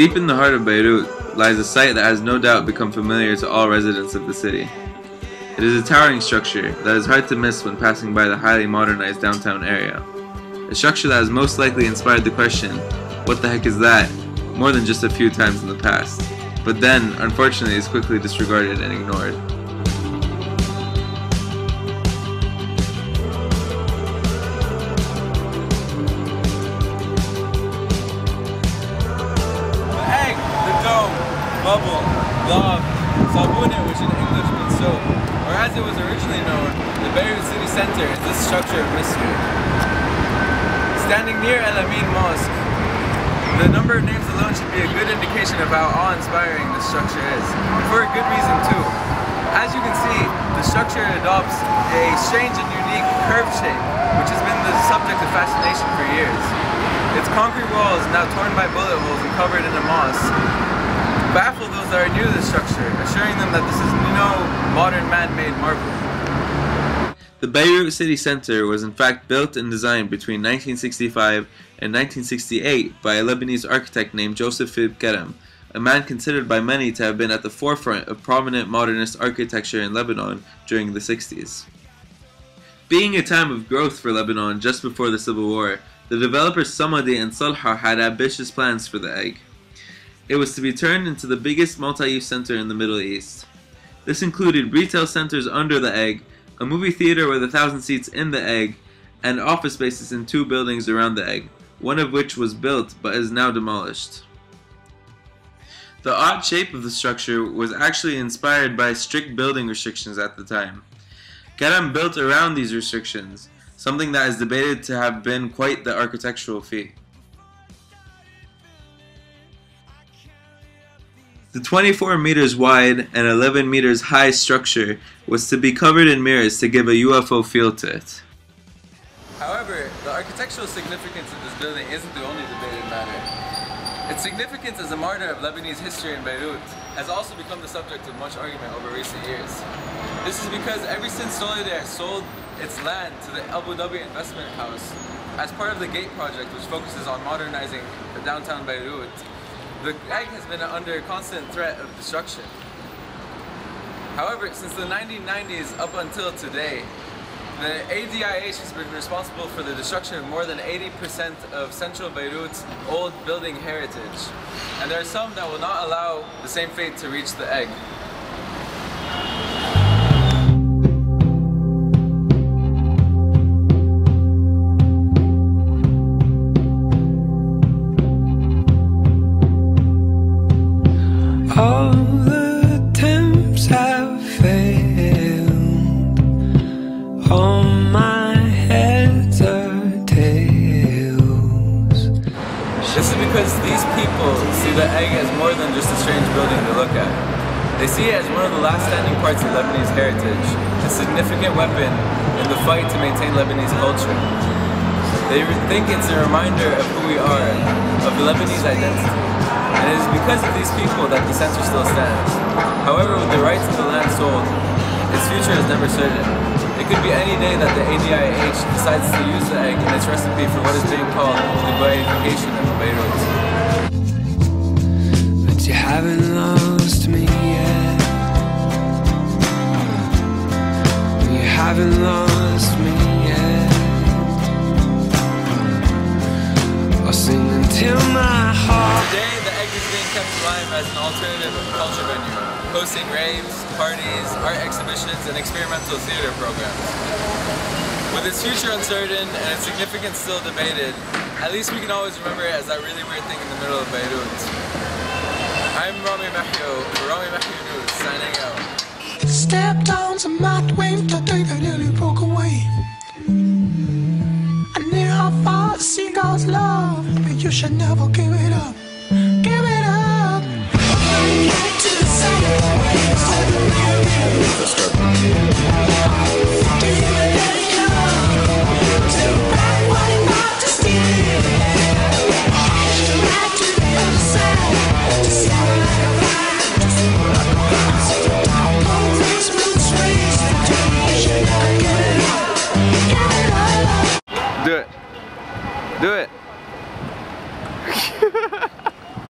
Deep in the heart of Beirut lies a site that has no doubt become familiar to all residents of the city. It is a towering structure that is hard to miss when passing by the highly modernized downtown area. A structure that has most likely inspired the question, "What the heck is that?" more than just a few times in the past, but then, unfortunately, is quickly disregarded and ignored. Bubble, love, sabune, which in English means soap, or as it was originally known, the Beirut city center is this structure of mystery. Standing near El Amin Mosque, the number of names alone should be a good indication of how awe-inspiring this structure is, and for a good reason too. As you can see, the structure adopts a strange and unique curved shape, which has been the subject of fascination for years. Its concrete walls, now torn by bullet holes and covered in a moss, baffle those that are new to the structure, assuring them that this is no modern man-made marvel. The Beirut city center was in fact built and designed between 1965 and 1968 by a Lebanese architect named Joseph Kerem, a man considered by many to have been at the forefront of prominent modernist architecture in Lebanon during the 60s. Being a time of growth for Lebanon just before the Civil War, the developers Samadi and Salha had ambitious plans for the egg. It was to be turned into the biggest multi-use center in the Middle East. This included retail centers under the egg, a movie theater with 1,000 seats in the egg, and office spaces in 2 buildings around the egg, one of which was built but is now demolished. The odd shape of the structure was actually inspired by strict building restrictions at the time. Kerem built around these restrictions, something that is debated to have been quite the architectural feat. The 24 meters wide and 11 meters high structure was to be covered in mirrors to give a UFO feel to it. However, the architectural significance of this building isn't the only debated matter. Its significance as a martyr of Lebanese history in Beirut has also become the subject of much argument over recent years. This is because ever since Solidaire sold its land to the Abu Dhabi Investment House as part of the Gate project, which focuses on modernizing the downtown Beirut, the egg has been under constant threat of destruction. However, since the 1990s up until today, the ADIH has been responsible for the destruction of more than 80% of central Beirut's old building heritage. And there are some that will not allow the same fate to reach the egg. All the attempts have failed. All my heads are tails. This is because these people see the egg as more than just a strange building to look at. They see it as one of the last standing parts of Lebanese heritage, a significant weapon in the fight to maintain Lebanese culture. They think it's a reminder of who we are, of the Lebanese identity. And it is because of these people that the center still stands. However, with the rights of the land sold, its future is never certain. It could be any day that the ADIH decides to use the egg in its recipe for what is being called the Beirutification of Beirut. But you haven't lost me yet. You haven't lost me yet. I'll sing until my heart. Today, the egg is being kept alive as an alternative culture venue, hosting raves, parties, art exhibitions, and experimental theater programs. With its future uncertain and its significance still debated, at least we can always remember it as that really weird thing in the middle of Beirut. I'm Rami Mehio for Rami Mehio News, signing out. Stepped on some mud wave, the day that nearly broke away. I knew how far the seagulls love, but you should never give it up. Give it up. Get to the center. Let's go. Do it. Do it.